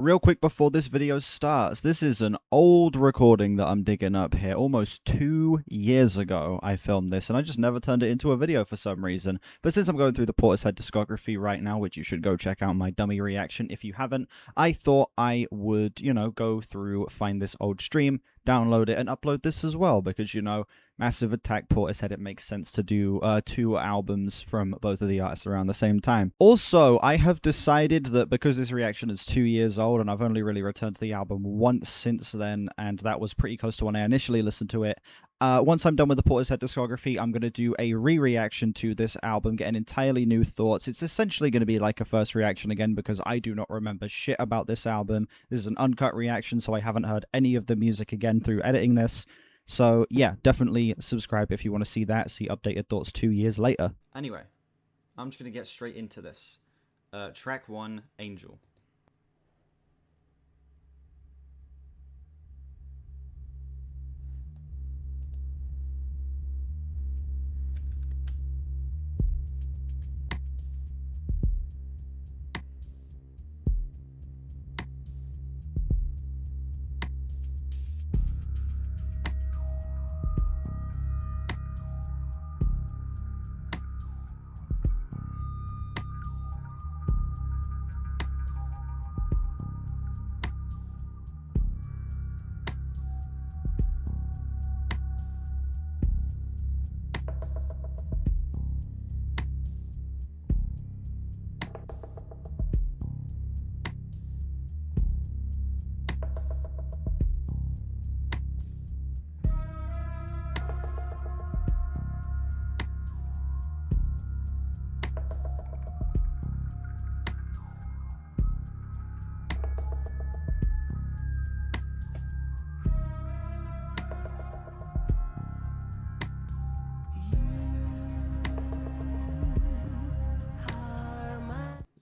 Real quick before this video starts, this is an old recording that I'm digging up here. Almost 2 years ago, I filmed this, and I just never turned it into a video for some reason. But since I'm going through the Portishead discography right now, which you should go check out my dummy reaction if you haven't, I thought I would, go through, find this old stream, download it, and upload this as well, because, Massive Attack Portishead, it makes sense to do two albums from both of the artists around the same time. Also, I have decided that because this reaction is 2 years old, and I've only really returned to the album once since then, and that was pretty close to when I initially listened to it. Once I'm done with the Portishead discography, I'm going to do a re-reaction to this album, getting entirely new thoughts. It's essentially going to be like a first reaction again, because I do not remember shit about this album. This is an uncut reaction, so I haven't heard any of the music again through editing this. So, yeah, definitely subscribe if you want to see that, see updated thoughts 2 years later. Anyway, I'm just going to get straight into this. Track 1, Angel.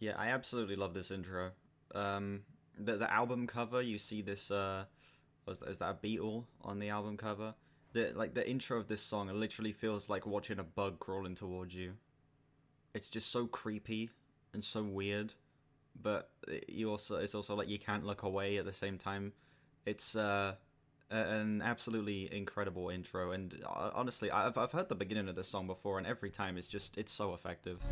Yeah, I absolutely love this intro. The album cover, you see this, is that a beetle on the album cover? The intro of this song, it literally feels like watching a bug crawling towards you. It's just so creepy and so weird, but it's also like you can't look away at the same time. It's an absolutely incredible intro, and honestly, I've heard the beginning of this song before, and every time it's so effective.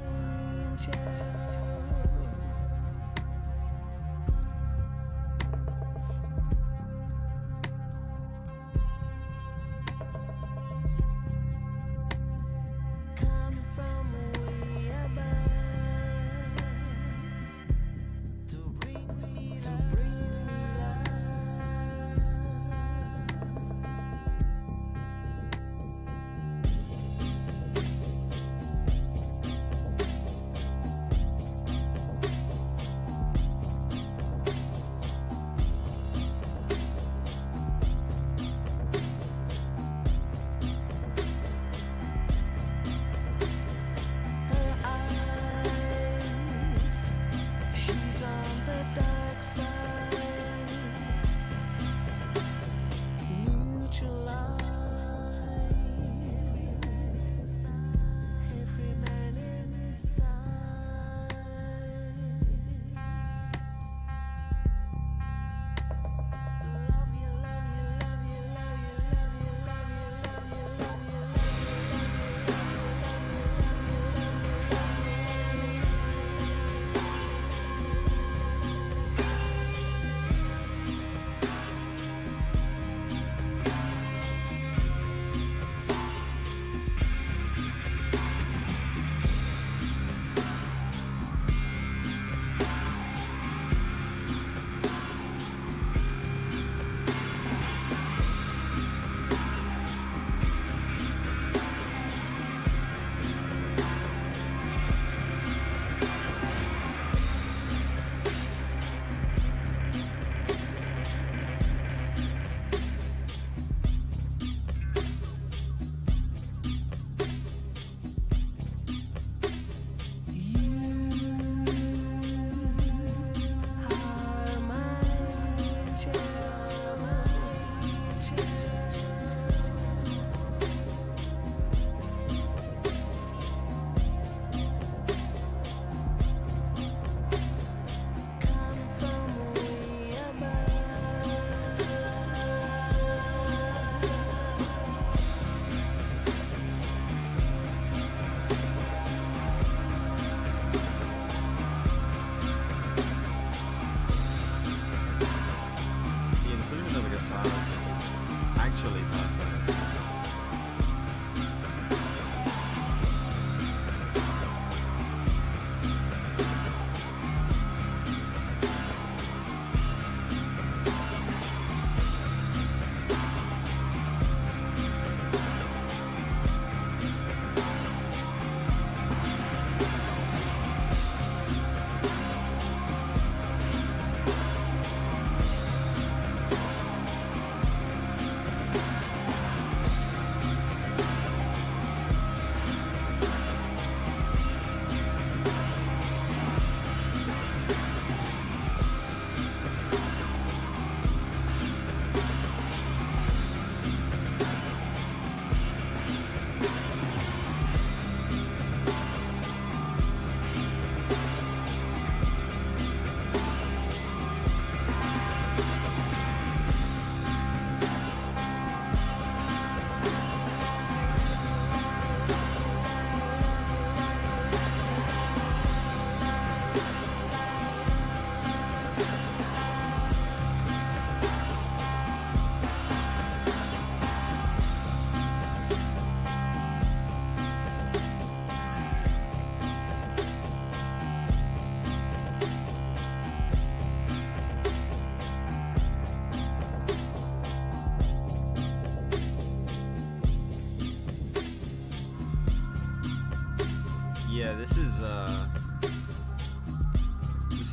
this is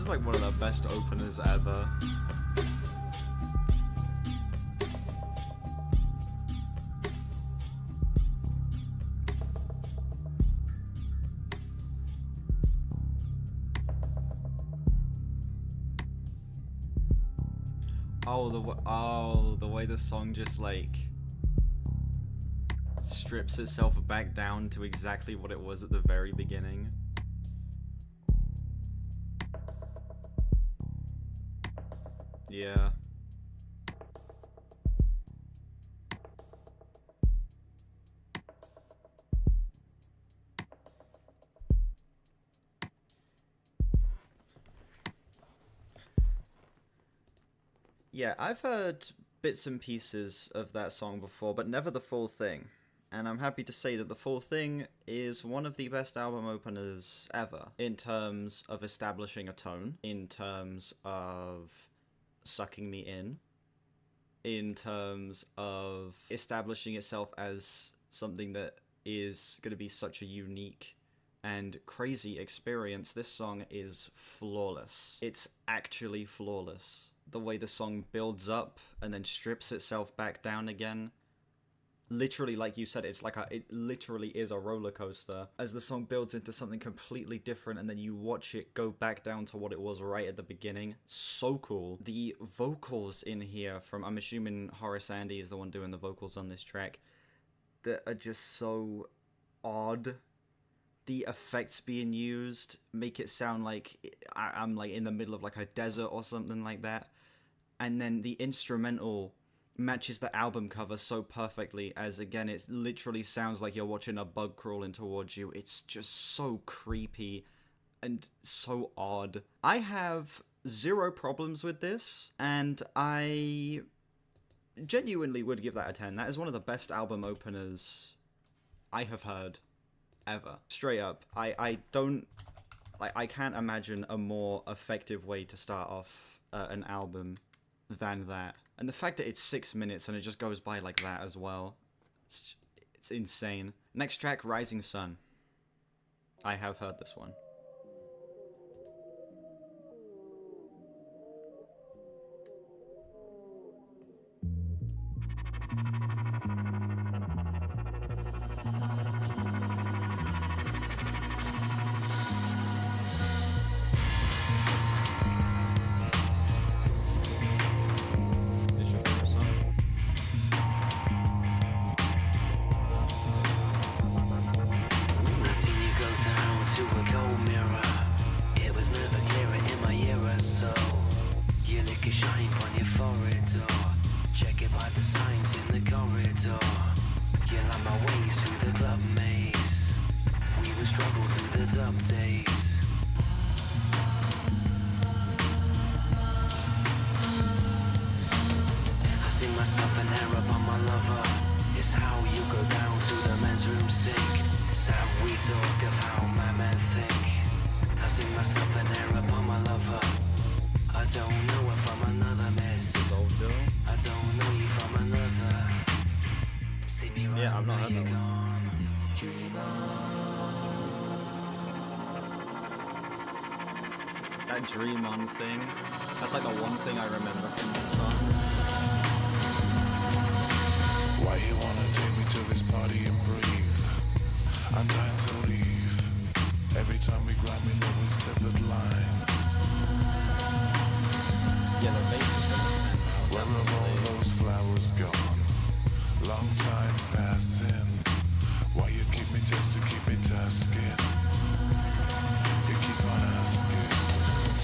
like one of the best openers ever. The way the song just like strips itself back down to exactly what it was at the very beginning. Yeah. Yeah, I've heard bits and pieces of that song before, but never the full thing. And I'm happy to say that the full thing is one of the best album openers ever, in terms of establishing a tone, in terms of sucking me in terms of establishing itself as something that is going to be such a unique and crazy experience. This song is flawless. It's actually flawless. The way the song builds up and then strips itself back down again. Literally, like you said, it literally is a roller coaster as the song builds into something completely different, and then you watch it go back down to what it was right at the beginning. So cool. The vocals in here from, I'm assuming Horace Andy is the one doing the vocals on this track, that are just so odd. The effects being used make it sound like I'm like in the middle of like a desert or something like that. And then the instrumental matches the album cover so perfectly, as again, it literally sounds like you're watching a bug crawling towards you. It's just so creepy and so odd. I have zero problems with this, and I genuinely would give that a 10. That is one of the best album openers I have heard ever. Straight up. I can't imagine a more effective way to start off an album than that. And the fact that it's 6 minutes and it just goes by like that as well, it's insane. Next track, Risingson. I have heard this one. Yeah, I've not heard that one. That Dream On thing, that's like the one thing I remember from this song. Why you wanna take me to this party and breathe? I'm dying to leave. Every time we grab me, know we severed lines. Yeah, the bass is gonna stand out. Where have all those flowers gone? Long time passing. Why you keep me just to keep me tasking? You keep on asking.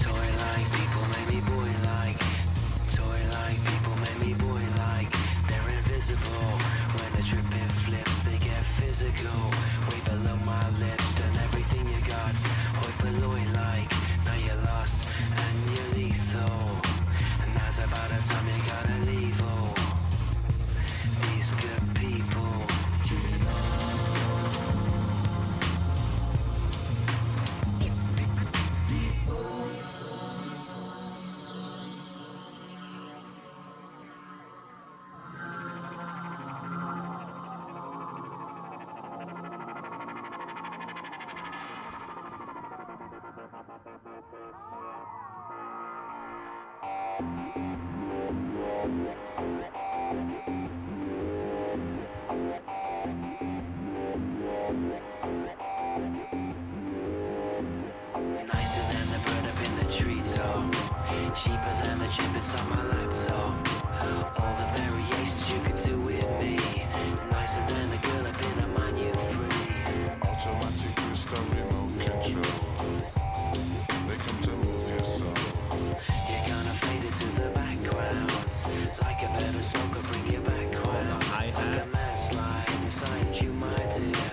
Toy like people make me boy like. Toy like people make me boy like. They're invisible. When the dripping flips, they get physical. Way below my lips and everything you got. Hoi polloi like. Now you're lost and you're lethal. And now's about the time you gotta leave. Oh, these good people. Dream on. top. Cheaper than the chip inside my laptop. All the variations you could do with me. Nicer than the girl up in a mind you free. Automatic crystal remote control. They come to move your soul. You're gonna fade into the background. Like a better smoker, bring you back round. Like a landslide inside you, my dear.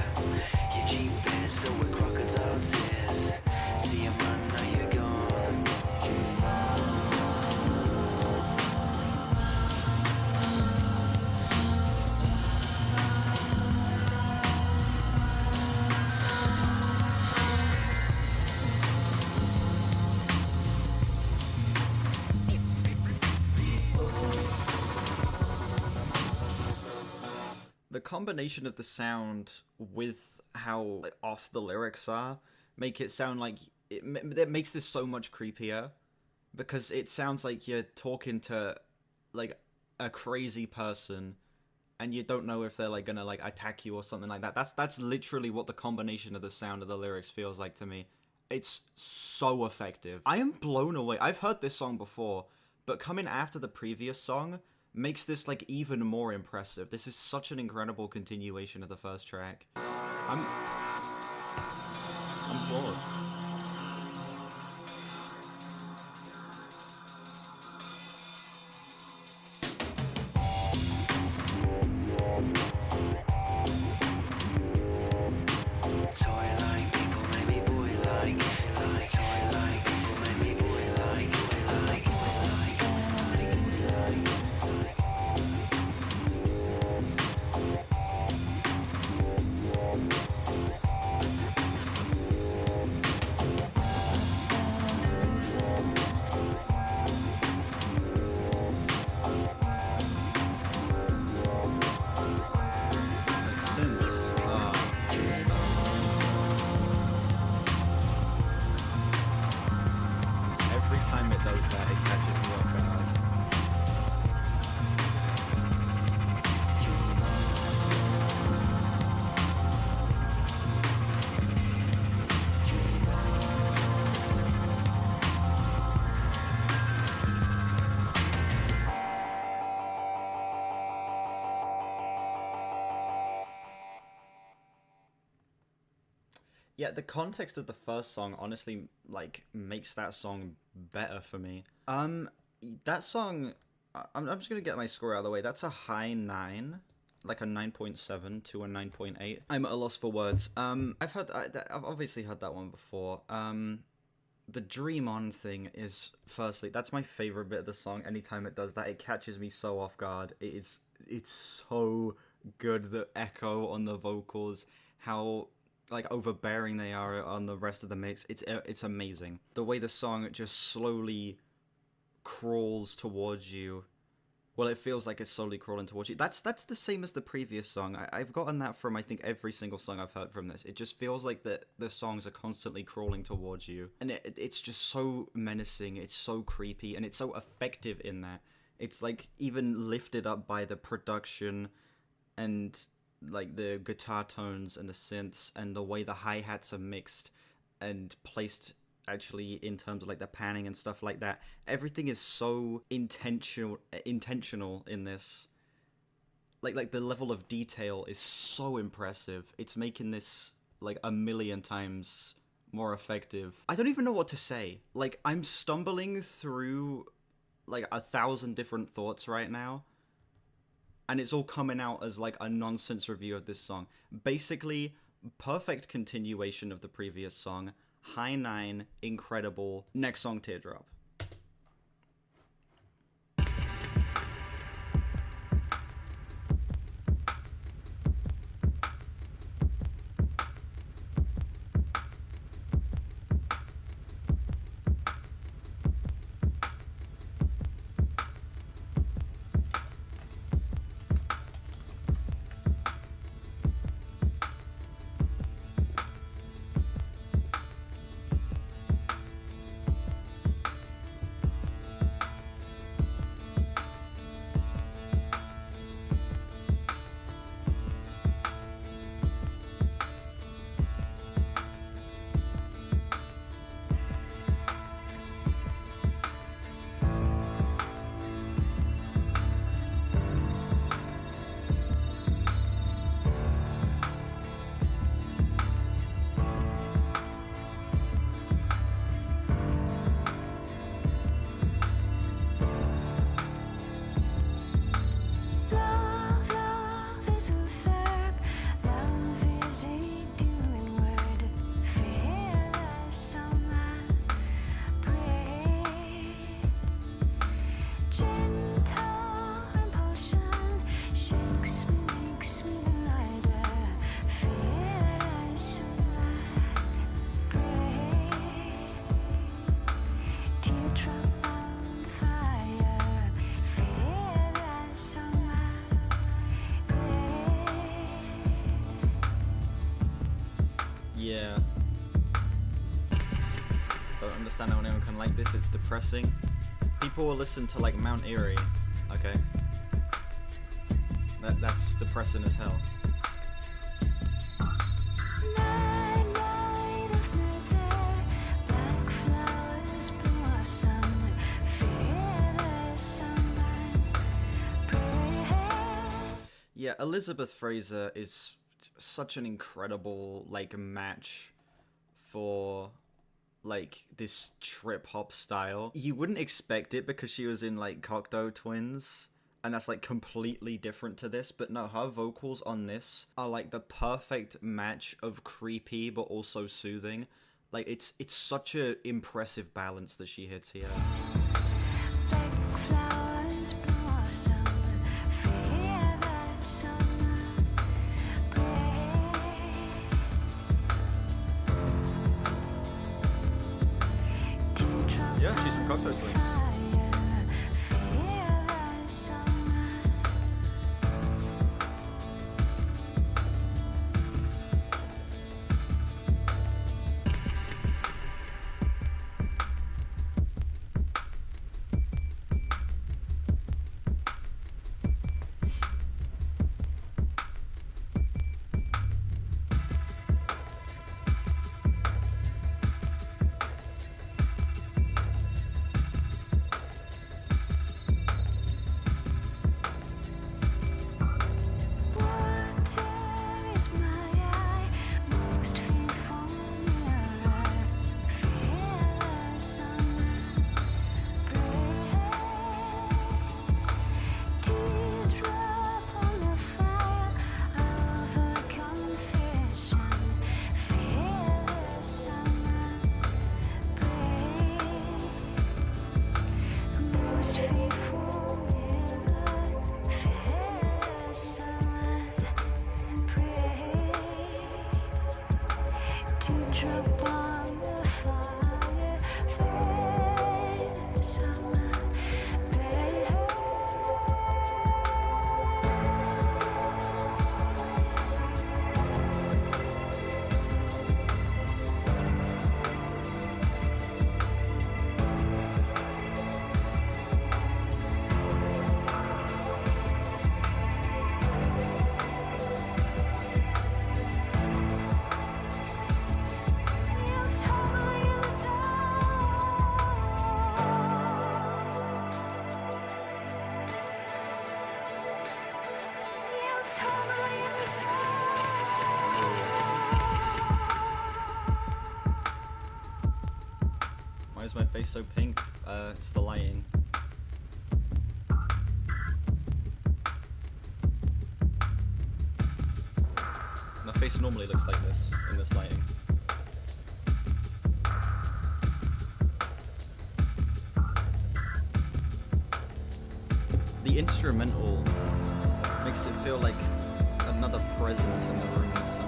Your Jeep is filled with crocodile tears. See him run, now you're gone. Dream on. The combination of the sound with how off the lyrics are make it sound like it makes this so much creepier, because it sounds like you're talking to like a crazy person and you don't know if they're like gonna like attack you or something like that. That's literally what the combination of the sound of the lyrics feels like to me. It's so effective. I am blown away. I've heard this song before, but coming after the previous song makes this like even more impressive. This is such an incredible continuation of the first track. I'm floored. Toy like people, maybe boy like. Toy like people, maybe boy like. Every time it does that, it catches me off guard. Yeah, the context of the first song honestly like makes that song better for me. That song, I'm just gonna get my score out of the way. That's a high 9, like a 9.7 to a 9.8. I'm at a loss for words. I've obviously heard that one before. The Dream On thing is, firstly, that's my favorite bit of the song. Anytime it does that, it catches me so off guard. It's so good. The echo on the vocals, how like overbearing they are on the rest of the mix. It's amazing. The way the song just slowly crawls towards you. Well, it feels like it's slowly crawling towards you. That's the same as the previous song. I've gotten that from I think every single song I've heard from this. It just feels like the songs are constantly crawling towards you, and it's just so menacing. It's so creepy, and it's so effective in that. It's like even lifted up by the production and like the guitar tones and the synths and the way the hi-hats are mixed and placed actually in terms of like the panning and stuff like that. Everything is so intentional in this. Like the level of detail is so impressive. It's making this like a million times more effective. I don't even know what to say. Like, I'm stumbling through like 1,000 different thoughts right now, and it's all coming out as like a nonsense review of this song. Basically, perfect continuation of the previous song. High 9, incredible. Next song, Teardrop. Yeah. Don't understand how anyone can like this, it's depressing. People will listen to like Mount Erie, okay? That's depressing as hell. Yeah, Elizabeth Fraser is such an incredible like match for like this trip hop style. You wouldn't expect it because she was in like Cocteau Twins, and that's like completely different to this, but no, her vocals on this are like the perfect match of creepy but also soothing. Like it's such a impressive balance that she hits here. Yeah, she's from Cocteau Twins. Why is my face so pink? It's the lighting. My face normally looks like this in this lighting. The instrumental makes it feel like another presence in the room or something.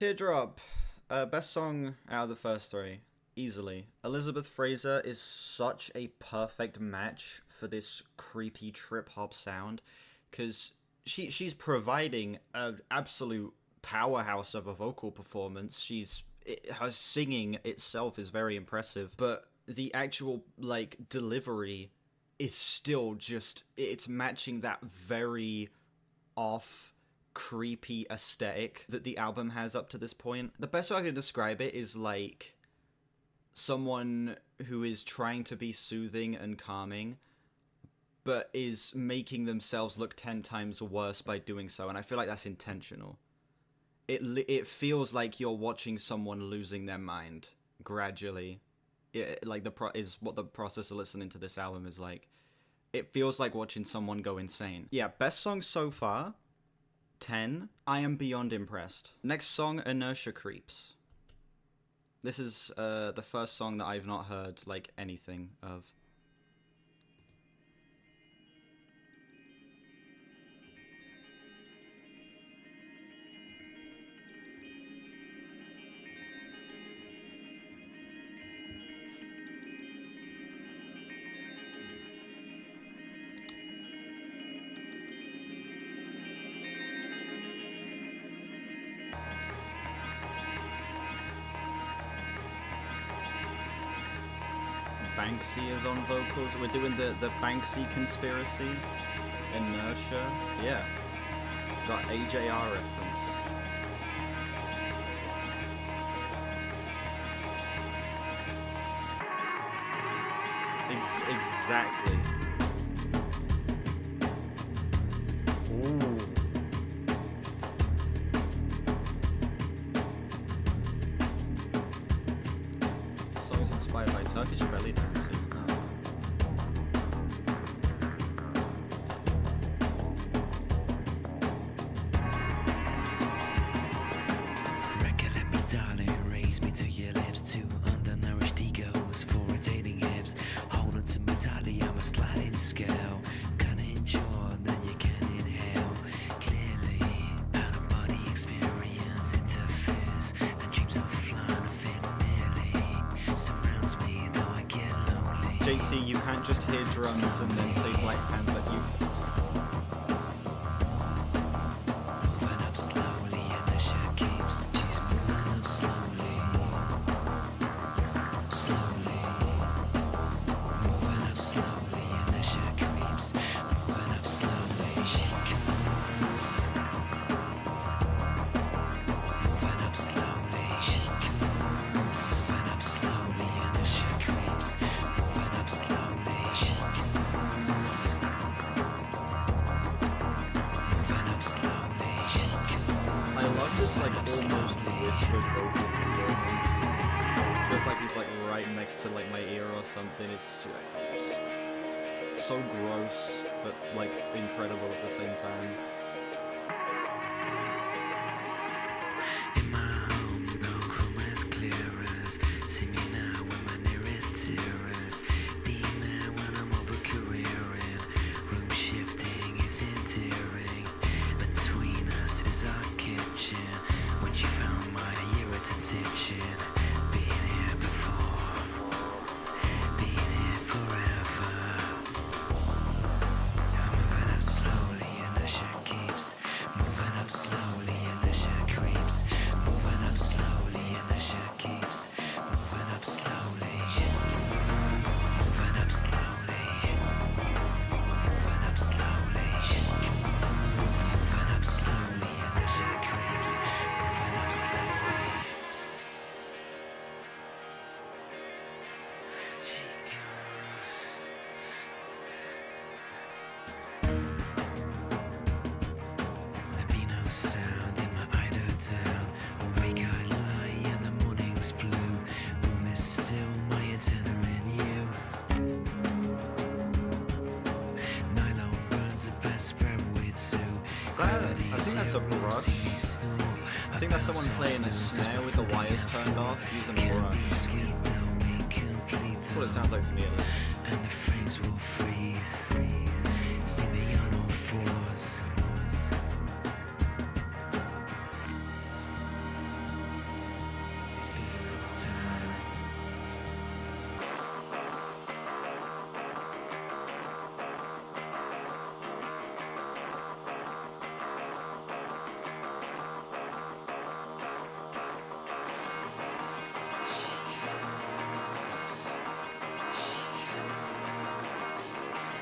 Teardrop, best song out of the first three, easily. Elizabeth Fraser is such a perfect match for this creepy trip hop sound, because she's providing an absolute powerhouse of a vocal performance. Her singing itself is very impressive, but the actual like delivery is still just, it's matching that very off, creepy aesthetic that the album has up to this point. The best way I can describe it is like someone who is trying to be soothing and calming, but is making themselves look 10 times worse by doing so, and I feel like that's intentional. It feels like you're watching someone losing their mind gradually. Is what the process of listening to this album is like. It feels like watching someone go insane. Yeah, best song so far, 10. I am beyond impressed. Next song, Inertia Creeps. This is the first song that I've not heard like anything of. Banksy is on vocals. We're doing the Banksy conspiracy. Inertia. Yeah. Got AJR reference. Exactly. Ooh. The song is inspired by Turkish belly dancing. Recollect me, darling, raise me to your lips, two undernourished egos, for rotating hips. Hold on to me tightly, I'm a sliding scale. Kinda enjoy, then you can inhale. Clearly, out of body experience interferes, and dreams of flying fit nearly surrounds me, though I get lonely. JC, you can't just hear drums and then say Black Panther. Moving up slowly, and the shit keeps. She's moving up slowly, slowly. Moving up slowly, and the shit creeps. Moving up slowly, she comes. Moving up slowly, she comes. Moving up slowly, and the shit creeps. Moving up slowly, she comes. Moving up slowly, she comes. I love this like almost whispered vocal performance. Feels like he's like right next to like my ear or something. It's so gross, but like incredible at the same time. In my home, no room as clear as. See me now when my nearest tearers. Be there when I'm over careering. Room shifting is endearing. Between us is our kitchen. When you found my irritant addiction. Been here before. Been here forever. I'm moving up slowly and the shit keeps. Moving up slowly and the shit creeps. Moving up slowly and the shit keeps. Moving up slowly. Moving up slowly. Moving up slowly. Moving up slowly and the shit creeps. Moving up slowly. She comes. There be no sound in my eider down. Awake I lie and the morning's blue. Room is still, my itinerant you. Nylon burns the best spread with two. I think that's a brush. I think that's someone playing a snare with the wires turned off using a Can be brush. sweet though incomplete. That's what it sounds like to me at least. And the frames will freeze. See me on all fours. It's been a long time. She comes.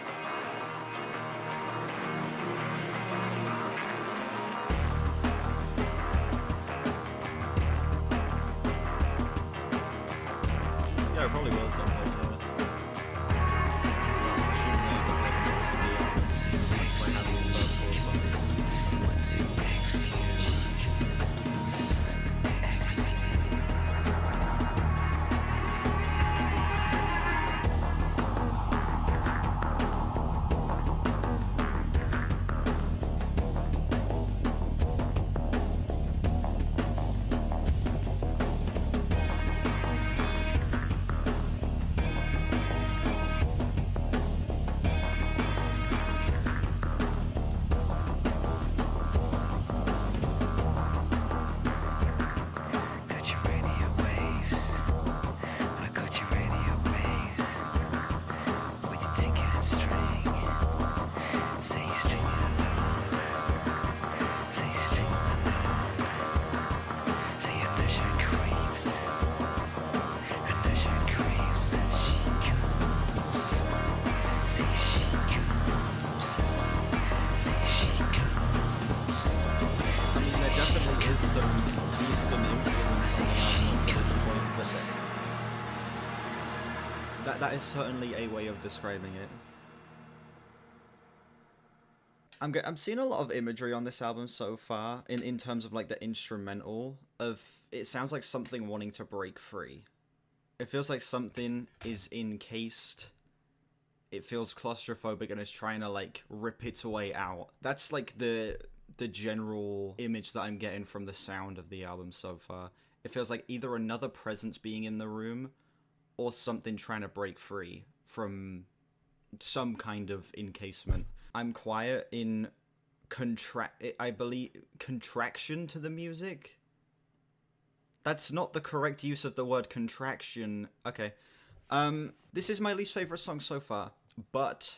That is certainly a way of describing it. I'm seeing a lot of imagery on this album so far, in terms of like the instrumental of, it sounds like something wanting to break free. It feels like something is encased. It feels claustrophobic and is trying to like rip its way out. That's like the general image that I'm getting from the sound of the album so far. It feels like either another presence being in the room or something trying to break free from some kind of encasement. I'm quiet in I believe contraction to the music. That's not the correct use of the word contraction. Okay. This is my least favorite song so far, but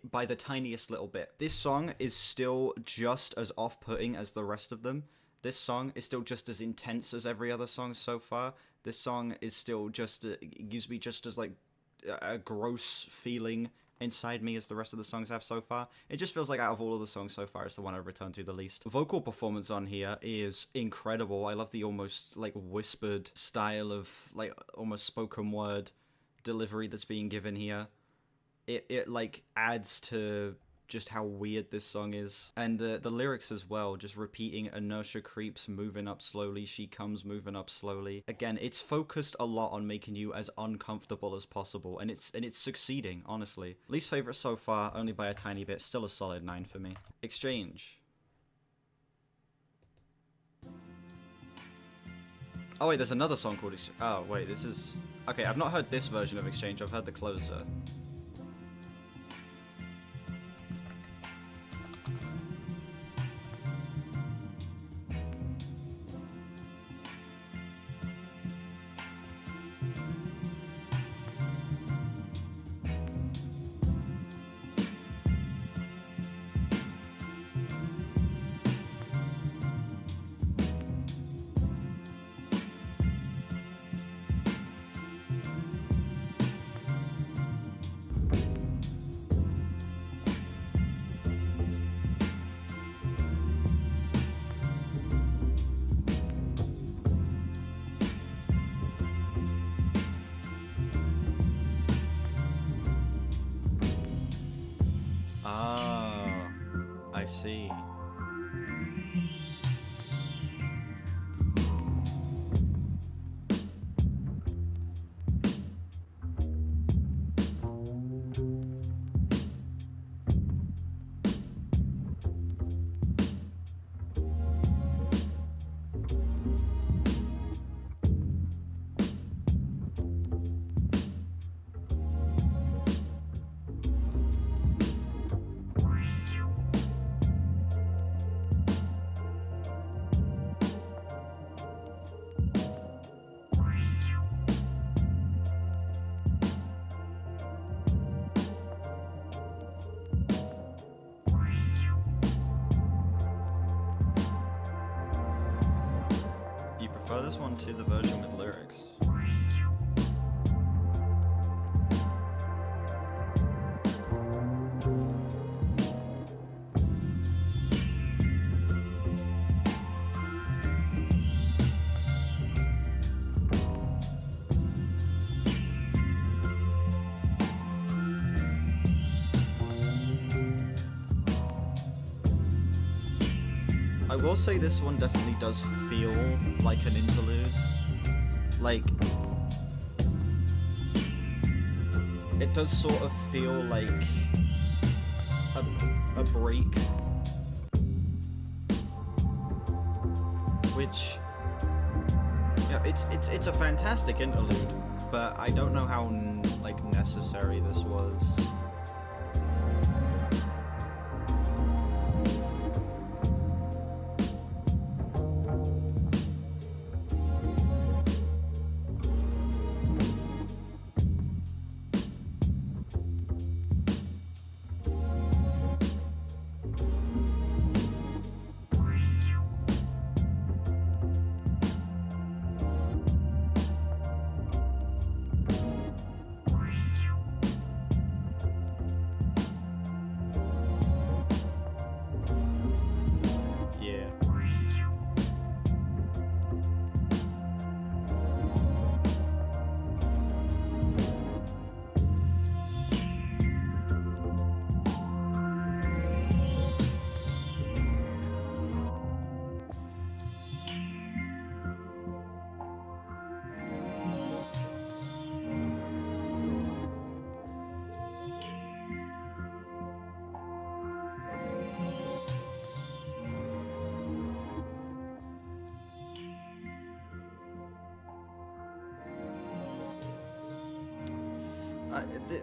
by the tiniest little bit. This song is still just as off-putting as the rest of them. This song is still just as intense as every other song so far. This song is still just, it gives me just as like a gross feeling inside me as the rest of the songs have so far. It just feels like out of all of the songs so far, it's the one I've returned to the least. Vocal performance on here is incredible. I love the almost like whispered style of like almost spoken word delivery that's being given here. It like adds to just how weird this song is. And the lyrics as well, just repeating inertia creeps, moving up slowly, she comes moving up slowly. Again, it's focused a lot on making you as uncomfortable as possible, and it's succeeding, honestly. Least favorite so far, only by a tiny bit, still a solid 9 for me. Exchange. Oh wait, there's another song called oh wait, this is... Okay, I've not heard this version of Exchange, I've heard the closer. Oh, I see. You prefer this one to the version with lyrics? I will say this one definitely does feel like an interlude. Like, it does sort of feel like a break. Which, yeah, it's a fantastic interlude, but I don't know how like necessary this was.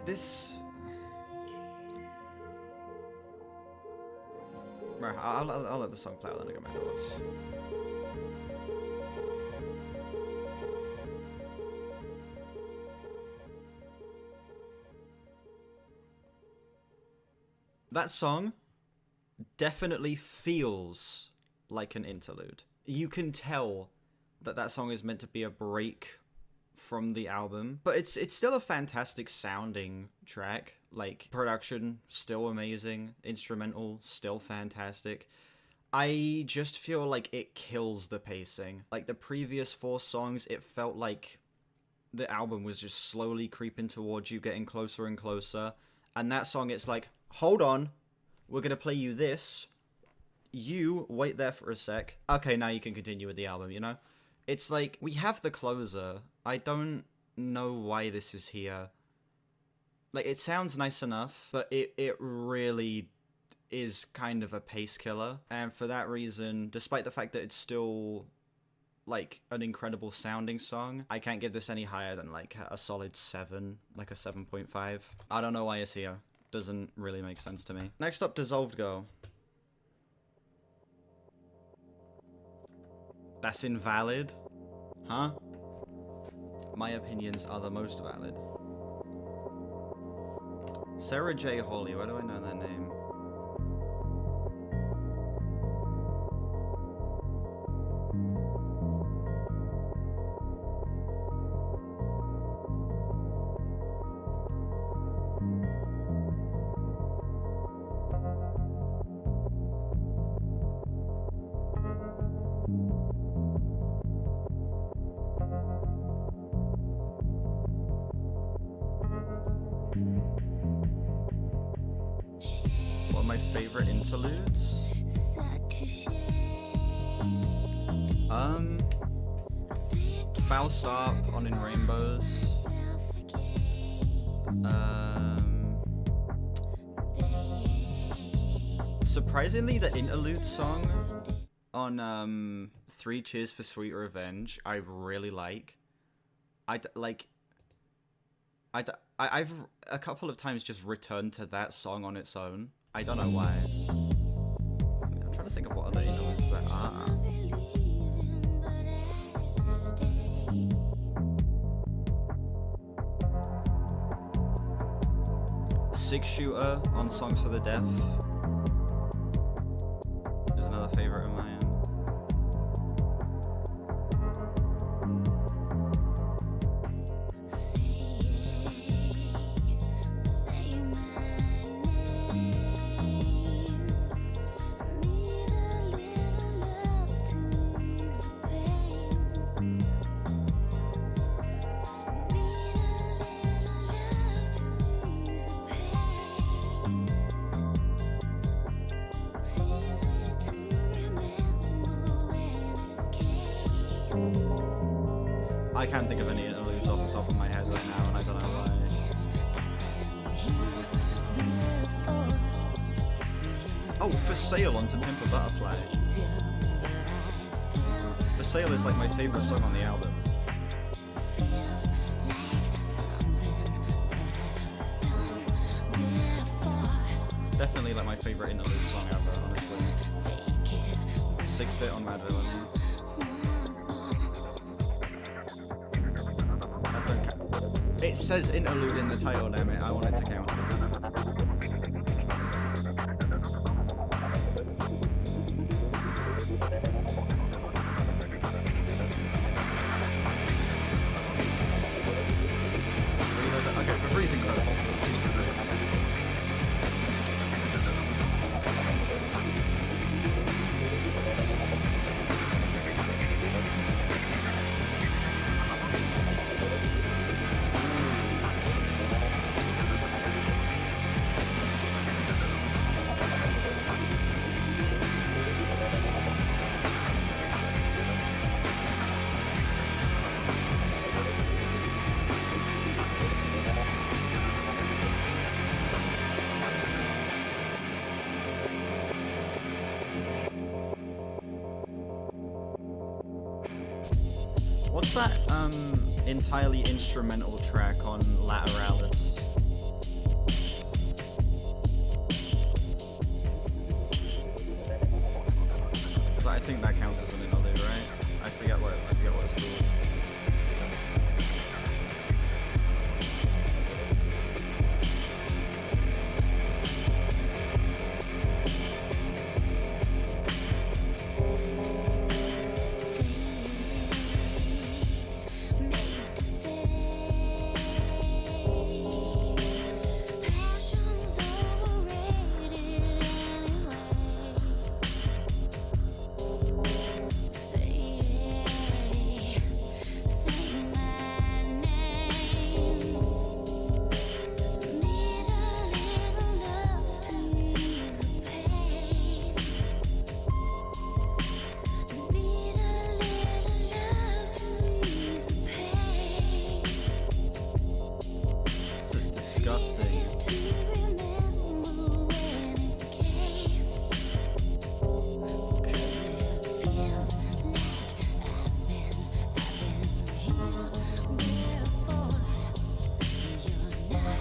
This. Right, I'll let the song play out, then I get my thoughts. That song definitely feels like an interlude. You can tell that that song is meant to be a break from the album, but it's still a fantastic sounding track. Like, production still amazing, instrumental still fantastic. I just feel like it kills the pacing. Like the previous 4 songs, it felt like the album was just slowly creeping towards you, getting closer and closer. And that song, it's like, hold on, we're gonna play you this. You wait there for a sec. Okay, now you can continue with the album, you know? It's like, we have the closer. I don't know why this is here. Like, it sounds nice enough, but it really is kind of a pace killer. And for that reason, despite the fact that it's still, like, an incredible sounding song, I can't give this any higher than, like, a solid 7, like a 7.5. I don't know why it's here. Doesn't really make sense to me. Next up, Dissolved Go. That's invalid? Huh? My opinions are the most valid. Sarah J. Hawley, why do I know that name? My favorite interludes? Foul Stop on In Rainbows. Surprisingly, the interlude song on 3 Cheers for Sweet Revenge, I really like. I've a couple of times just returned to that song on its own. I don't know why. I'm trying to think of what other interludes there are. 6 Shooter on Songs for the Deaf is another favorite of mine. I can't think of any interludes off the top of my head right now, and I don't know why. Oh, For Sale on To Pimp a Butterfly. For Sale is like my favorite song on the album. Definitely like my favorite interlude song ever, honestly. 6 Fit on Mad Villain. It says interlude in the title, damn it. I want it to count. Okay, for Risingson. What's that entirely instrumental track on Lateralis? think that counts as an interlude, right? I forget what it's called.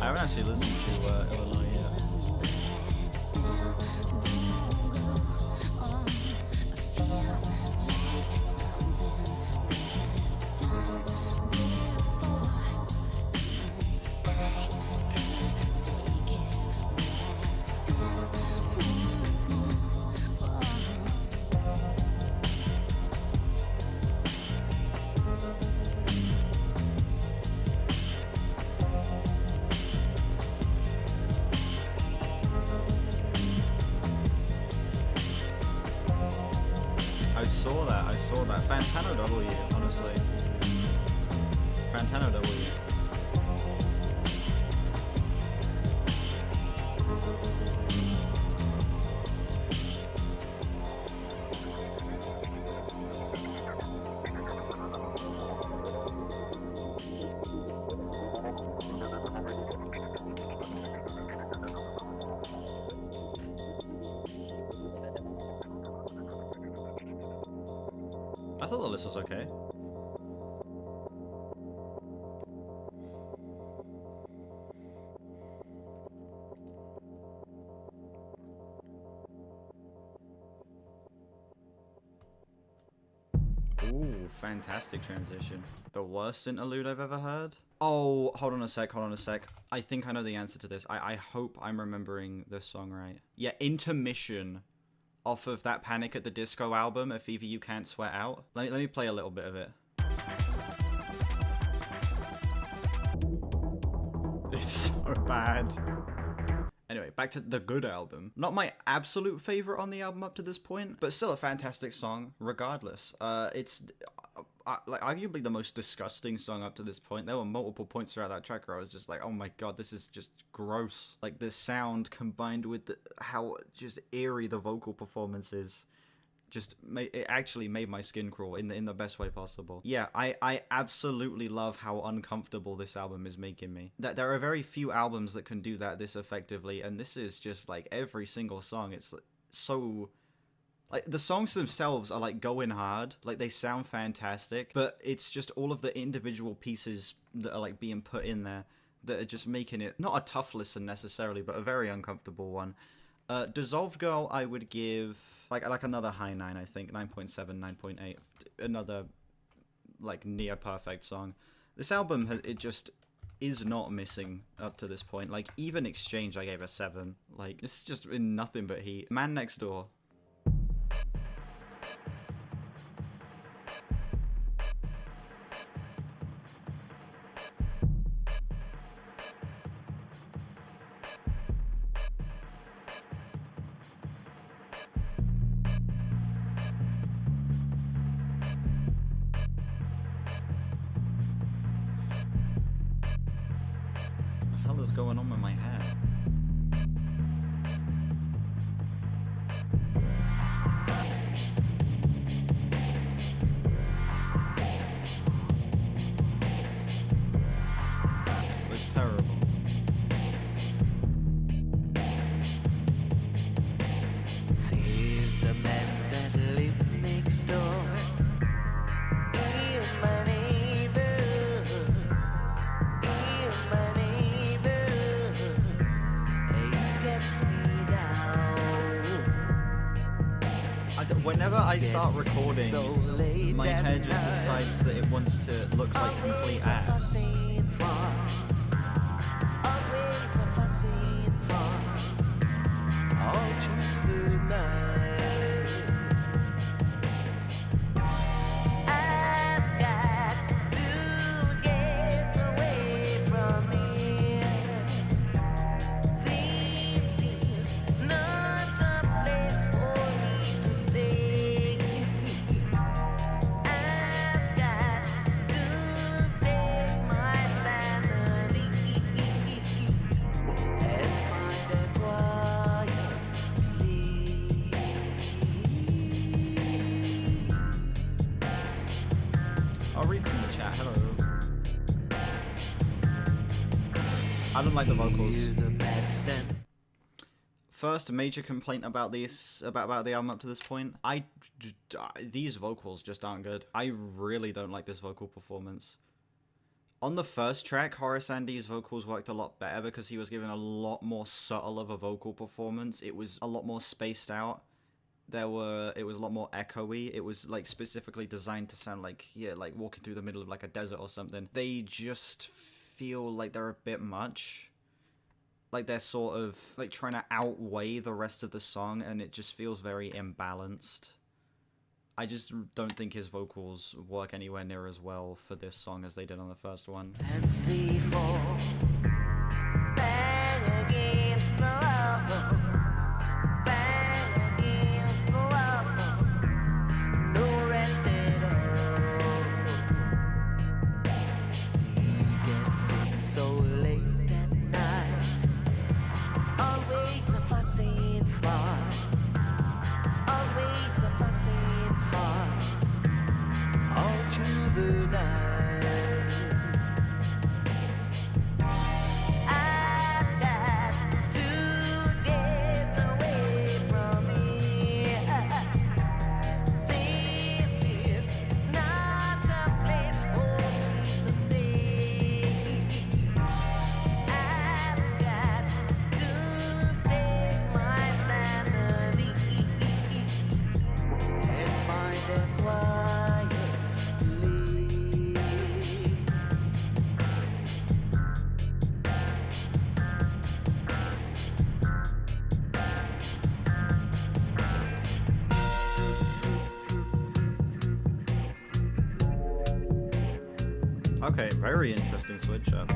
I haven't actually listened to Illinois yet. I saw that. Fantano W, honestly. Fantano W. I thought the list was okay. Ooh, fantastic transition. The worst interlude I've ever heard? Oh, hold on a sec. I think I know the answer to this. I hope I'm remembering this song right. Yeah, Intermission. Off of that Panic at the Disco album, If Either You Can't Sweat Out. Let me play a little bit of it. It's so bad. Anyway, back to the good album. Not my absolute favorite on the album up to this point, but still a fantastic song regardless. It's like arguably the most disgusting song up to this point. There were multiple points throughout that track where I was just like, oh my god, this is just gross. Like the sound combined with how just eerie the vocal performance is, it actually made my skin crawl in the best way possible. Yeah, I absolutely love how uncomfortable this album is making me. That there are very few albums that can do that this effectively, and this is just like every single song. It's so like the songs themselves are like going hard, like they sound fantastic, but it's just all of the individual pieces that are like being put in there that are just making it not a tough listen necessarily, but a very uncomfortable one. Dissolved Girl, I would give like another high 9, I think, 9.7, 9.8, another like near perfect song. This album, it just is not missing up to this point. Like even Exchange, I gave a 7. Like it's just been nothing but heat. Man Next Door. What the hell is going on with my hair? It's terrible. There's a man that lives next door. He's my neighbor. He's my neighbor. Whenever I start recording, my head just decides that it wants to look like complete ass. I'll read some in the chat. Hello. I don't like the vocals. First major complaint about this, about the album up to this point, these vocals just aren't good. I really don't like this vocal performance. On the first track, Horace Andy's vocals worked a lot better because he was given a lot more subtle of a vocal performance. It was a lot more spaced out. It was a lot more echoey. It was like specifically designed to sound like, yeah, like walking through the middle of like a desert or something. They just feel like they're a bit much. Like they're sort of like trying to outweigh the rest of the song, and it just feels very imbalanced. I just don't think his vocals work anywhere near as well for this song as they did on the first one. So late at night, always a fussing fight, always a fussing fight, all through the night. I've got to get away from here. This is not a place for me to stay. Okay, very interesting switch up.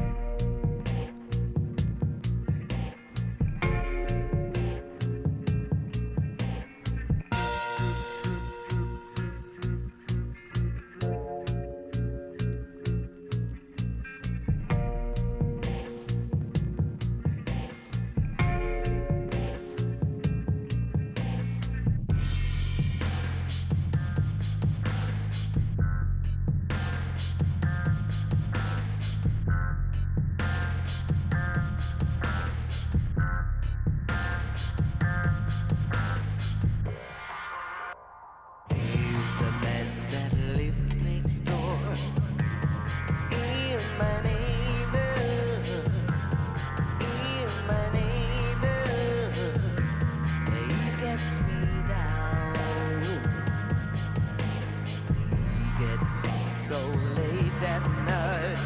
So late at night,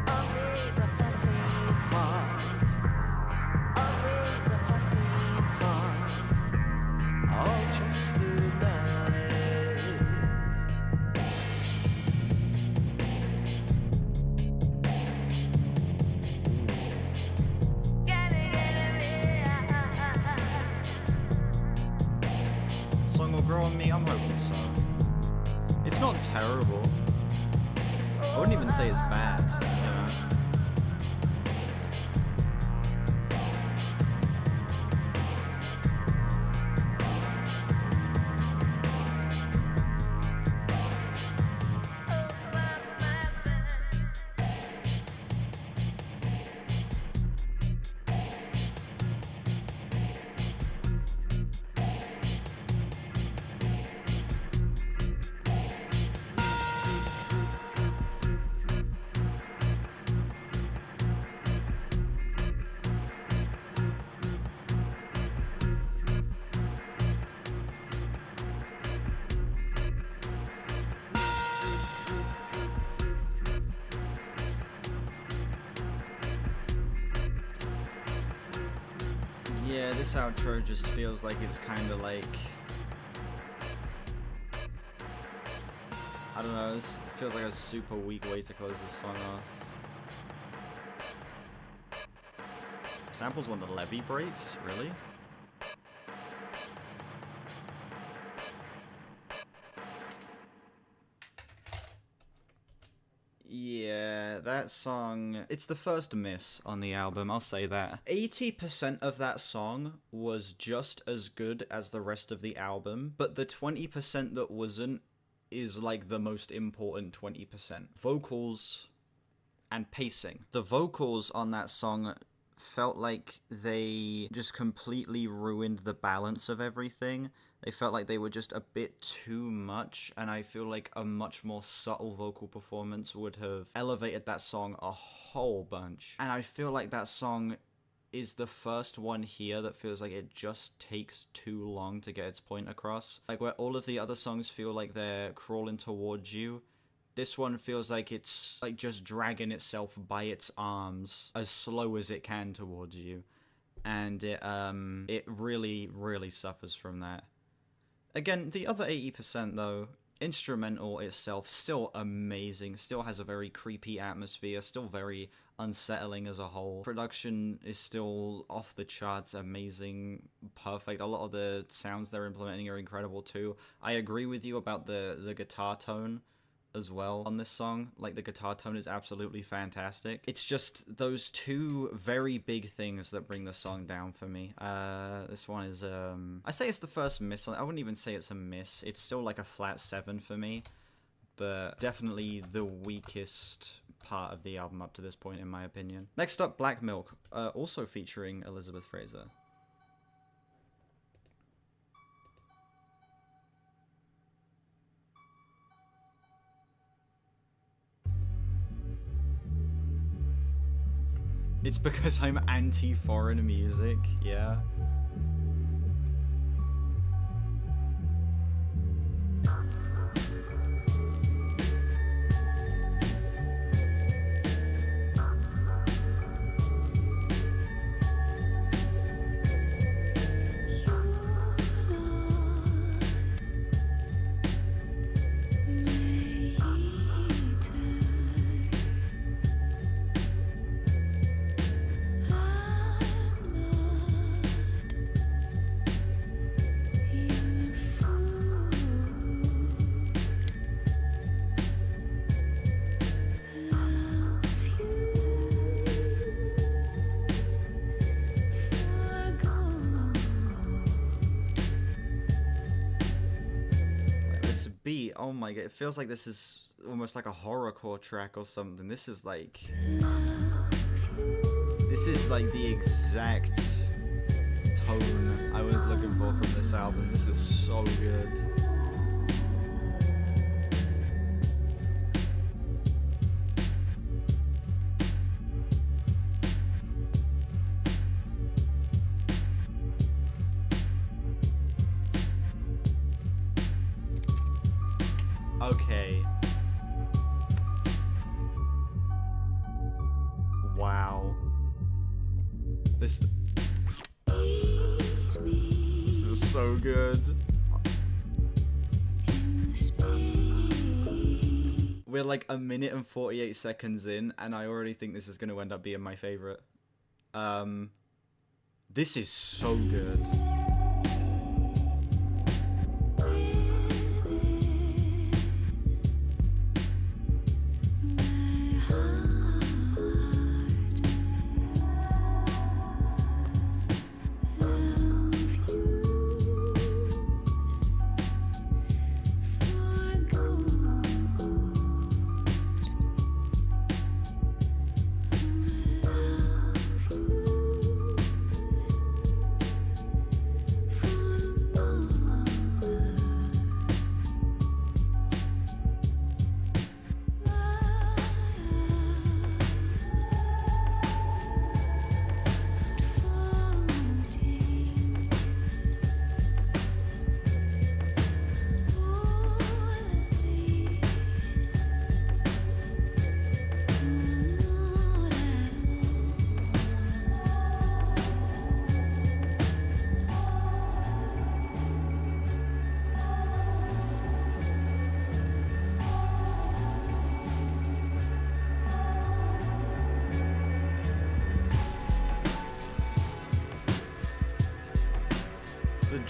always a fussing fight, always a fussing fight, all through the night. Song will grow on me, I'm hoping so. It's not terrible. I wouldn't even say it's bad, you know? Yeah, this outro just feels like it's kind of like, I don't know, this feels like a super weak way to close this song off. Samples when the levee breaks? Really? Yeah, that song, it's the first miss on the album, I'll say that. 80% of that song was just as good as the rest of the album, but the 20% that wasn't is like the most important 20%. Vocals and pacing. The vocals on that song felt like they just completely ruined the balance of everything. They felt like they were just a bit too much, and I feel like a much more subtle vocal performance would have elevated that song a whole bunch. And I feel like that song is the first one here that feels like it just takes too long to get its point across. Like where all of the other songs feel like they're crawling towards you, this one feels like it's like just dragging itself by its arms as slow as it can towards you. And it really, really suffers from that. Again, the other 80% though, instrumental itself, still amazing, still has a very creepy atmosphere, still very unsettling as a whole. Production is still off the charts, amazing, perfect. A lot of the sounds they're implementing are incredible too. I agree with you about the guitar tone as well on this song. Like, the guitar tone is absolutely fantastic. It's just those two very big things that bring the song down for me. This one is, I say it's the first miss. I wouldn't even say it's a miss. It's still like a flat 7 for me, but definitely the weakest part of the album up to this point, in my opinion. Next up, Black Milk, also featuring Elizabeth Fraser. It's because I'm anti-foreign music, yeah. Oh my god, it feels like this is almost like a horrorcore track or something. This is like the exact tone I was looking for from this album. This is so good. Okay. Wow. This is so good. We're like a minute and 48 seconds in, and I already think this is going to end up being my favorite. This is so good.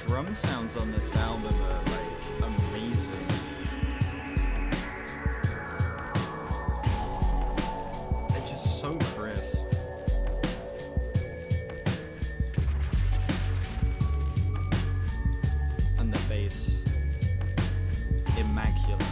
drum sounds on this album are like amazing. They're just so crisp. And the bass, immaculate.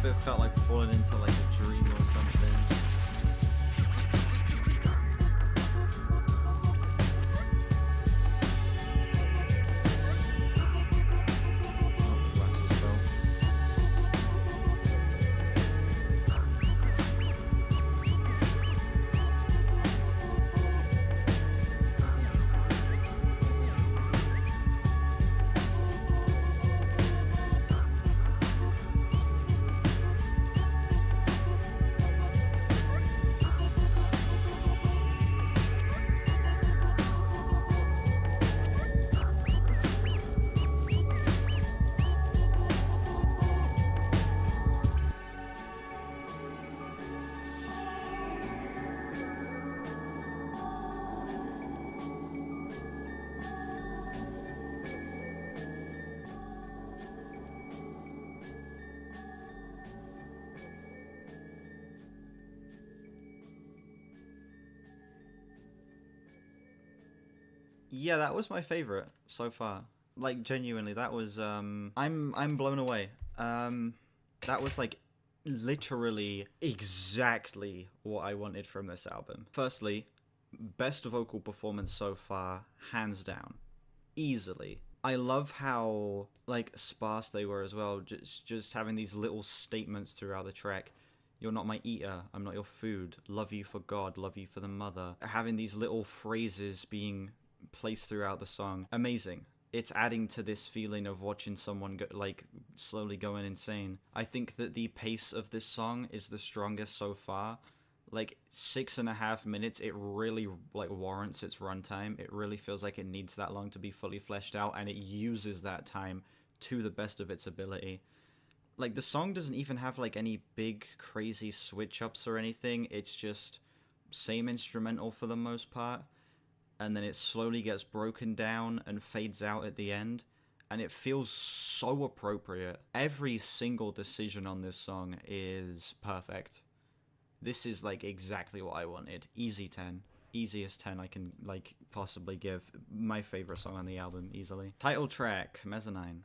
It felt like falling into like a dream or something. Oh, the glasses fell. Yeah, that was my favorite so far. Like genuinely, that was I'm blown away. That was like literally exactly what I wanted from this album. Firstly, best vocal performance so far, hands down. Easily. I love how like sparse they were as well, just having these little statements throughout the track. You're not my eater, I'm not your food, love you for God, love you for the mother. Having these little phrases being placed throughout the song. Amazing. It's adding to this feeling of watching someone go, like slowly going insane. I think that the pace of this song is the strongest so far. Like 6.5 minutes, it really like warrants its runtime. It really feels like it needs that long to be fully fleshed out, and it uses that time to the best of its ability. Like the song doesn't even have like any big crazy switch ups or anything. It's just same instrumental for the most part. And then it slowly gets broken down and fades out at the end, and it feels so appropriate. Every single decision on this song is perfect. This is like exactly what I wanted. Easy 10. Easiest 10 I can like possibly give. My favorite song on the album, easily. Title track, Mezzanine.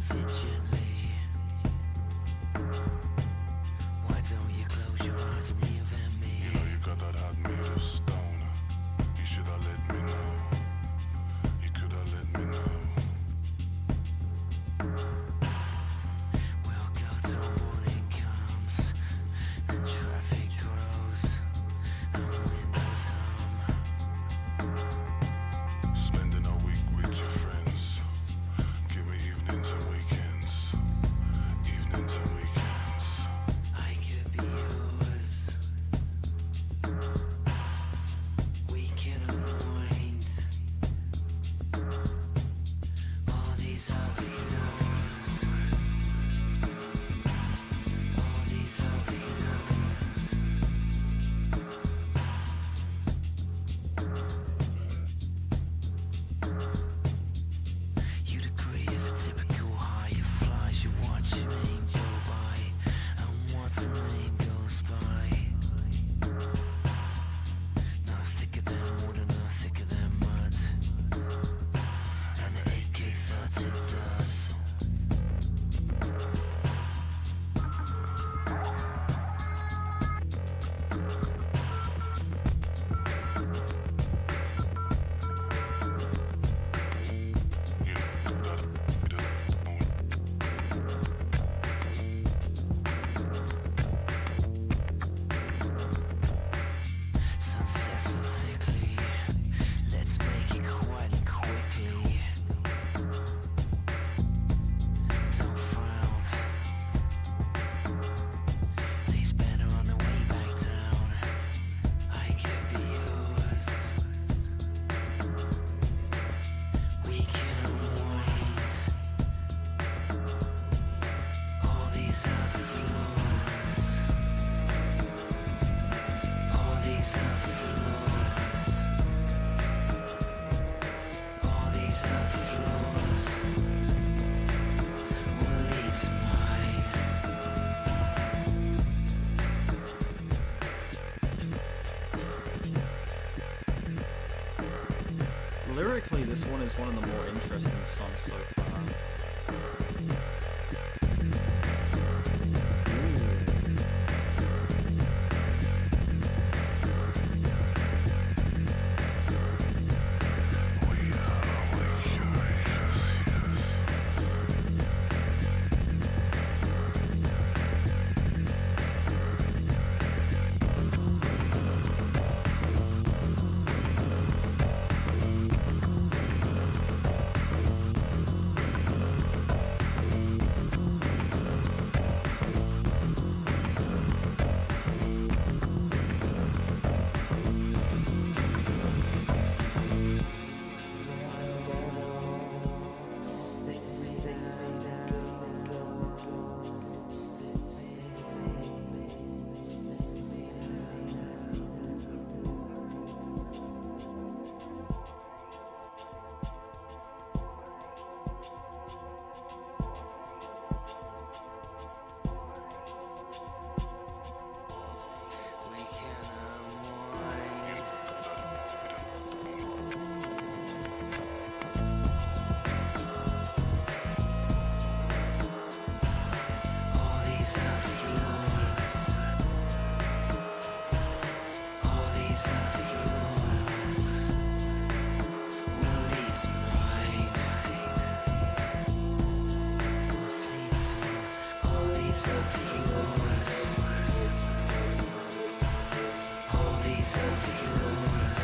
touch it gently. Why don't you close your eyes and reinvent me? You know you got that heart made of stone. You should have let me know. You could have let me know. We'll go till morning comes and traffic grows and windows hum. Spending a week with your friends. Give me evenings and weekends. Evenings and weekends. I could be yours. We can unwind all these hours. All these hours. You'd agree it's a typical high. It flies, you watch your name go by, and once a name goes by, not thicker than water, not thicker than mud, and the AK thoughts it does. You know that Sunset so thickly, let's make it quiet and quickly. Don't frown, tastes better on the way back down. I could be yours. We can unwind all these floors. All these floors. All these floors will lead to mine. Lyrically, this one is one of the more interesting songs so far. We can unwind all these floors. All these floors will lead to mine. We'll see to all these floors. All these floors.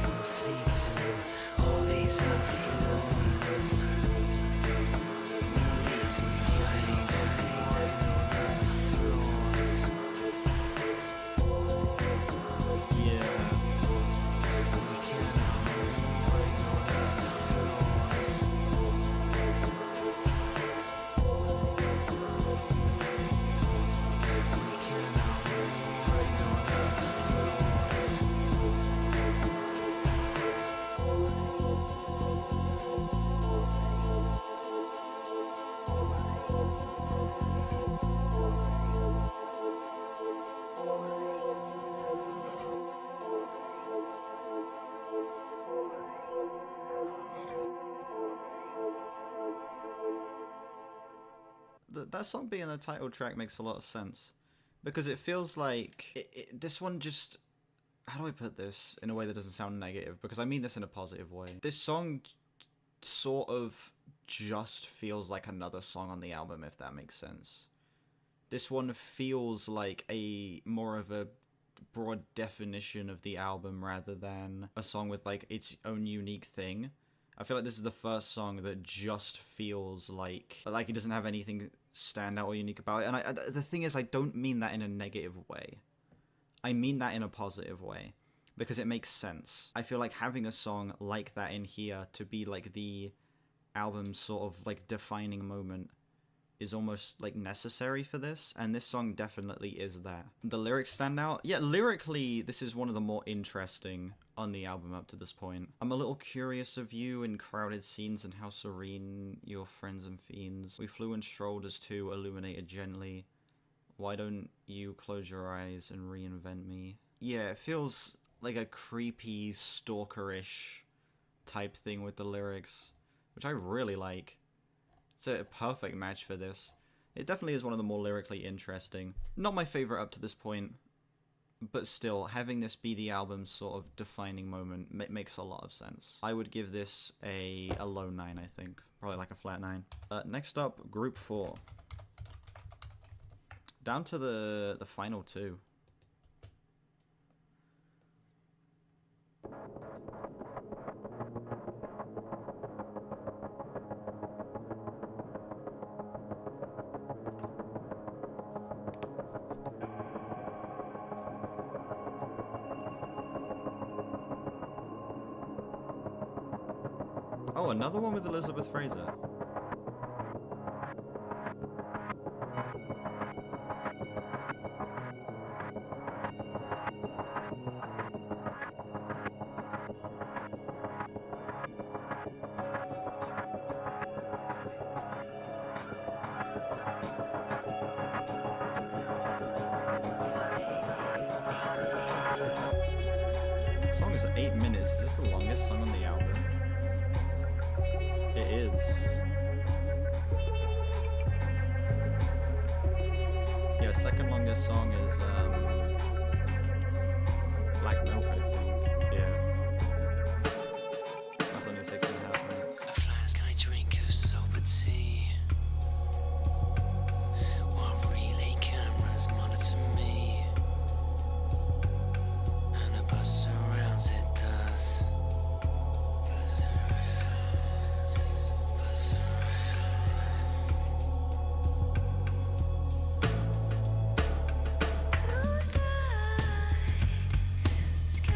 We'll see to all these floors. We'll lead to mine. Floors. Yeah. We can unwind on the floors. that song being the title track makes a lot of sense, because it feels like this one just, how do I put this in a way that doesn't sound negative, because I mean this in a positive way. This song sort of just feels like another song on the album, if that makes sense. This one feels like a more of a broad definition of the album rather than a song with like its own unique thing. I feel like this is the first song that just feels like it doesn't have anything stand out or unique about it. And the thing is, I don't mean that in a negative way. I mean that in a positive way, because it makes sense. I feel like having a song like that in here to be like the album's sort of like defining moment is almost like necessary for this, and this song definitely is that. The lyrics stand out. Yeah, lyrically, this is one of the more interesting on the album up to this point. I'm a little curious of you in crowded scenes and how serene your friends and fiends. We flew and strolled as two, illuminated gently. Why don't you close your eyes and reinvent me? Yeah, it feels like a creepy, stalkerish type thing with the lyrics, which I really like. It's a perfect match for this. It definitely is one of the more lyrically interesting. Not my favorite up to this point, but still, having this be the album's sort of defining moment makes a lot of sense. I would give this a low 9, I think. Probably like a flat 9. Next up, Group 4. Down to the final two. Oh, another one with Elizabeth Fraser. The song is 8 minutes. Is this the longest song on the album? It is. Yeah, second longest song is Black Milk, I think. Yeah. That's only 6.5 minutes. A flask I drink of sober tea, while relay cameras monitor me, and a bus surrounds it does. Close the light, sky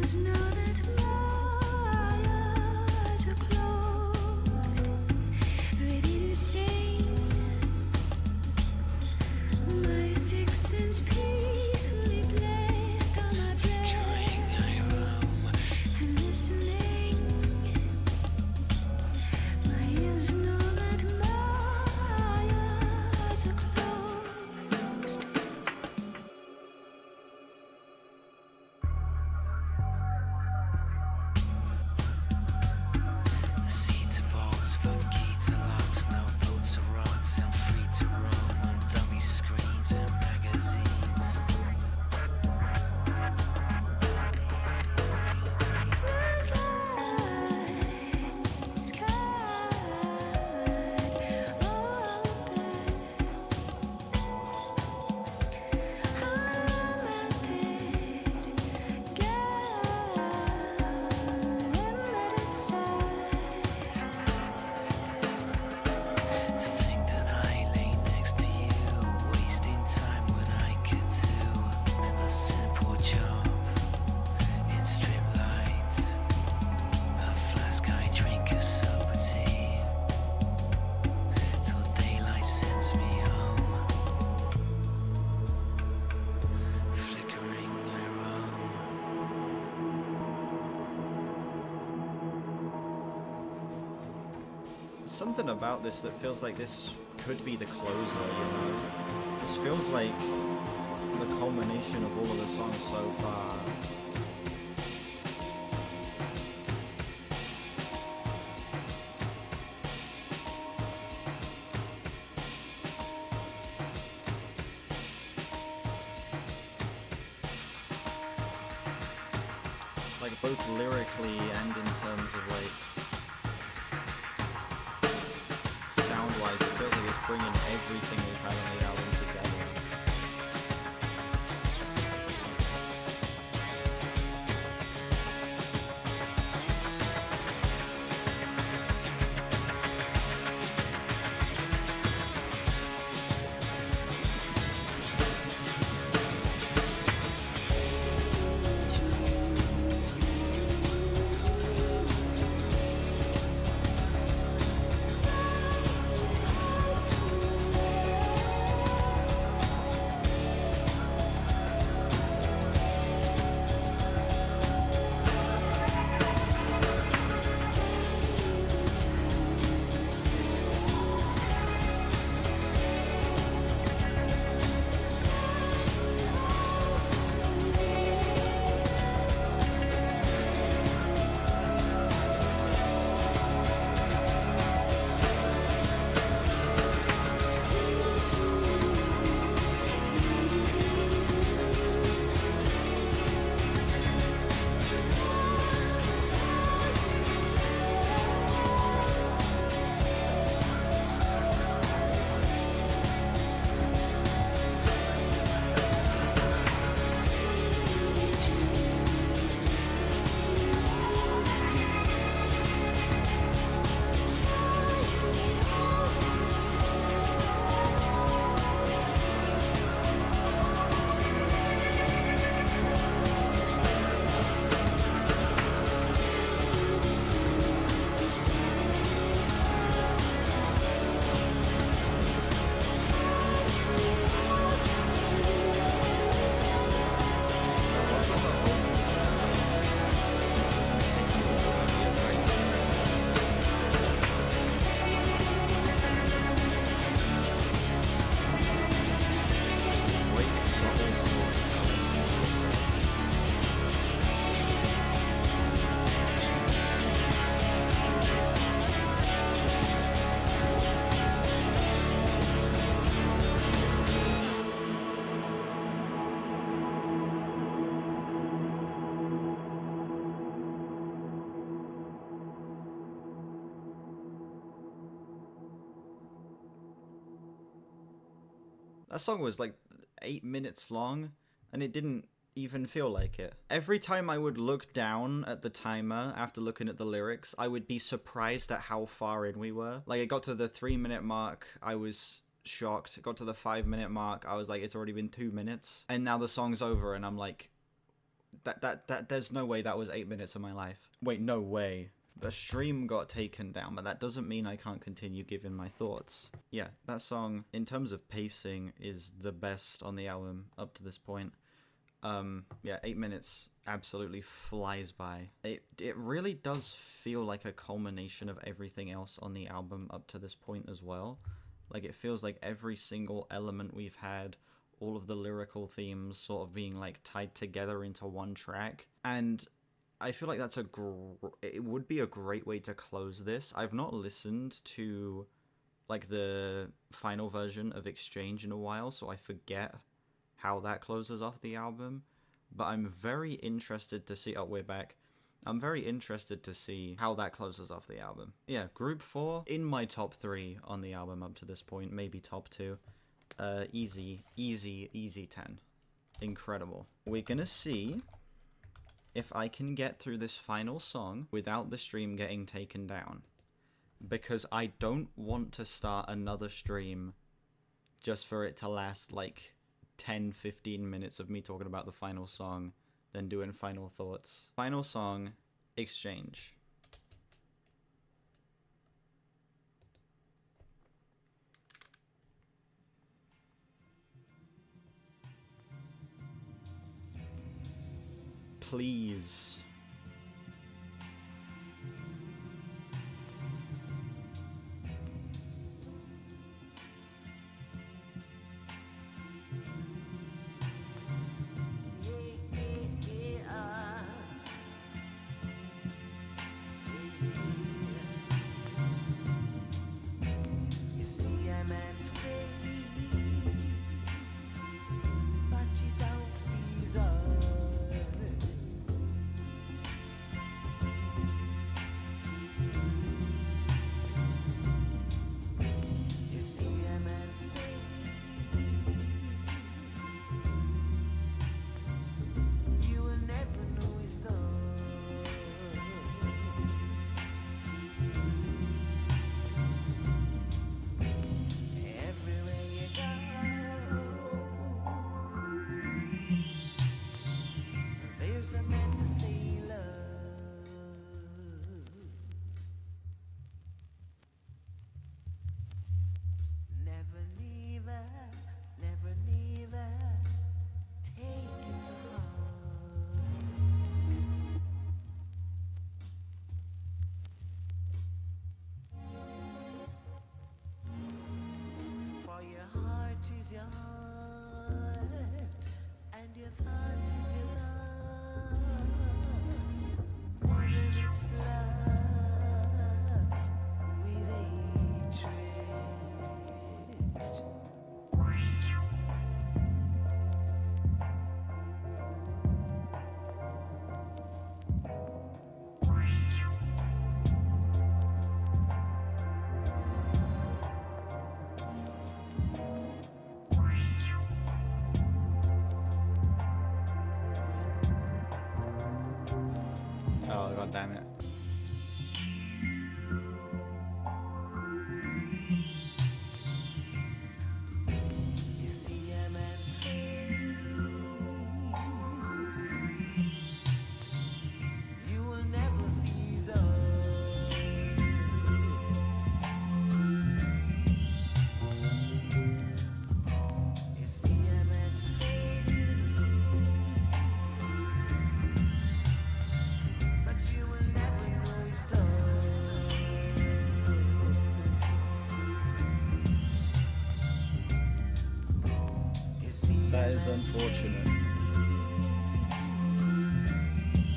just know that my eyes are closed, ready to sing. My sixth sense peacefully placed on my breast. I'm listening. My ears know that my eyes are closed. The seat to bolts, but key to locks, no boat to rocks. I'm free to roam on dummy screens and magazines. Where's light, sky open, unlimited, God, let it sigh. To think that I lay next to you, wasting time when I could do a simple job in strip lights. A flask I drink of sober tea till daylight sends me home. Flickering I roam. Something about this that feels like this could be the closer, you know? This feels like the culmination of all of the songs so far. Like both lyrically and in terms of like sound-wise, it feels like it's bringing everything we've had on the album together. That song was like 8 minutes long, and it didn't even feel like it. Every time I would look down at the timer after looking at the lyrics, I would be surprised at how far in we were. Like, it got to the 3-minute mark, I was shocked. It got to the 5-minute mark, I was like, it's already been 2 minutes. And now the song's over, and I'm like, There's no way that was 8 minutes of my life. Wait, no way. The stream got taken down, but that doesn't mean I can't continue giving my thoughts. Yeah, that song, in terms of pacing, is the best on the album up to this point. Yeah, 8 minutes absolutely flies by. It really does feel like a culmination of everything else on the album up to this point as well. Like, it feels like every single element we've had, all of the lyrical themes sort of being, like, tied together into one track. And I feel like that's it would be a great way to close this. I've not listened to, like, the final version of Exchange in a while, so I forget how that closes off the album. But I'm very interested to see... Oh, we're back. I'm very interested to see how that closes off the album. Yeah, Group 4, in my top 3 on the album up to this point, maybe top 2. Easy 10. Incredible. We're gonna see if I can get through this final song without the stream getting taken down. Because I don't want to start another stream just for it to last like 10-15 minutes of me talking about the final song, then doing final thoughts. Final song, Exchange. Please. You see a man's face, but you don't see his eyes. You see a man's face, you will never know his thoughts. Everywhere you go, there's a man to say love. Never, never take it to heart. For your heart is your heart, and your thoughts is your thoughts. Never mix love with hatred. Oh, god damn it. You see a man's face, you will never see his eyes. You see a man's face, but you will never know his thoughts. You see That a is man's unfortunate.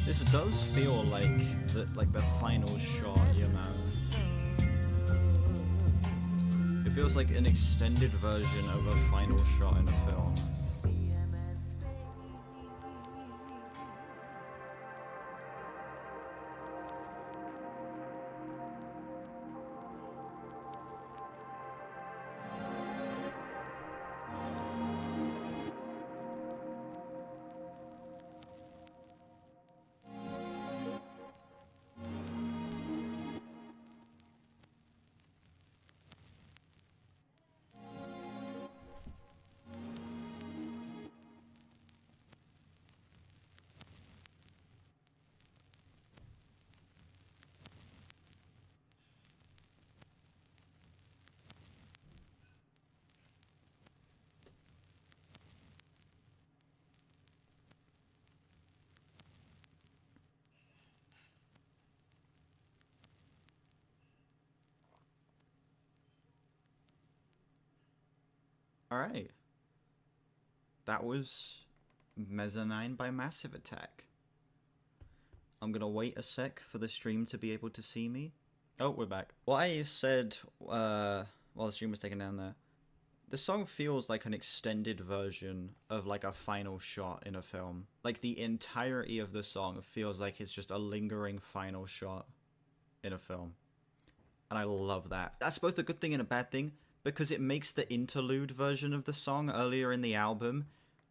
This does feel like the final shot, you know. It feels like an extended version of a final shot in a film. see a man's face. Alright. That was Mezzanine by Massive Attack. I'm gonna wait a sec for the stream to be able to see me. Oh, we're back. What I said while the stream was taken down there, the song feels like an extended version of like a final shot in a film. Like the entirety of the song feels like it's just a lingering final shot in a film. And I love that. That's both a good thing and a bad thing, because it makes the interlude version of the song earlier in the album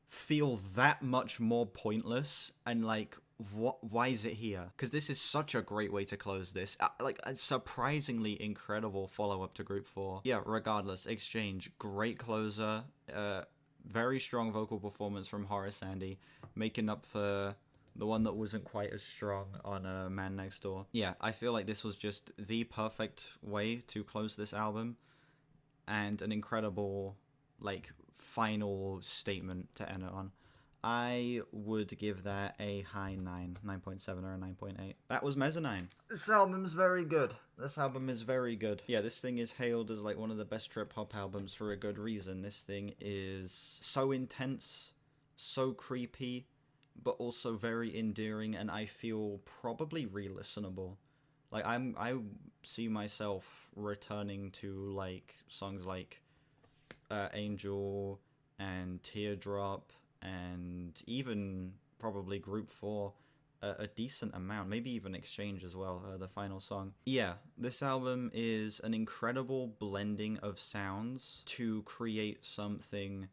feel that much more pointless and like, why is it here? Because this is such a great way to close this. Like a surprisingly incredible follow-up to Group 4. Yeah, regardless, Exchange, great closer, very strong vocal performance from Horace Sandy, making up for the one that wasn't quite as strong on Man Next Door. Yeah, I feel like this was just the perfect way to close this album, and an incredible, like, final statement to end it on. I would give that a high 9.7 or a 9.8. That was Mezzanine. This album's very good. This album is very good. Yeah, this thing is hailed as like one of the best trip-hop albums for a good reason. This thing is so intense, so creepy, but also very endearing, and I feel probably re-listenable. Like, I see myself returning to, like, songs like Angel and Teardrop, and even probably Group 4 a decent amount, maybe even Exchange as well, the final song. Yeah, this album is an incredible blending of sounds to create something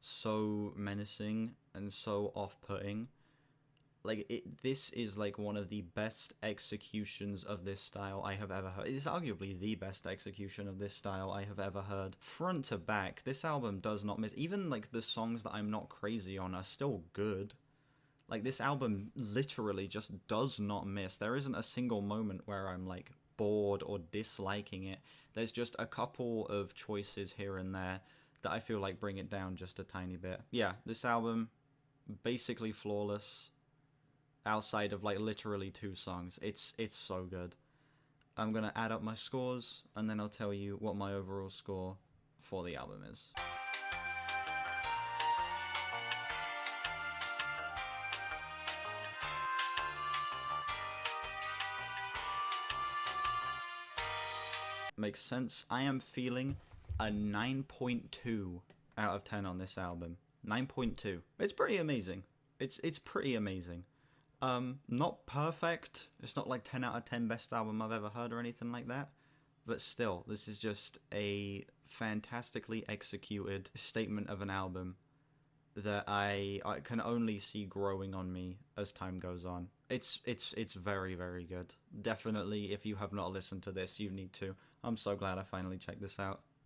so menacing and so off-putting. Like, this is like one of the best executions of this style I have ever heard. It's arguably the best execution of this style I have ever heard. Front to back, this album does not miss. Even like the songs that I'm not crazy on are still good. Like, this album literally just does not miss. There isn't a single moment where I'm like bored or disliking it. There's just a couple of choices here and there that I feel like bring it down just a tiny bit. Yeah, this album, basically flawless. Outside of like literally 2 songs. It's so good. I'm gonna add up my scores, and then I'll tell you what my overall score for the album is. Makes sense. I am feeling a 9.2 out of 10 on this album. 9.2. It's pretty amazing. It's pretty amazing. Not perfect. It's not like 10 out of 10 best album I've ever heard or anything like that. But still, this is just a fantastically executed statement of an album that I can only see growing on me as time goes on. It's very, very good. Definitely, if you have not listened to this, you need to. I'm so glad I finally checked this out.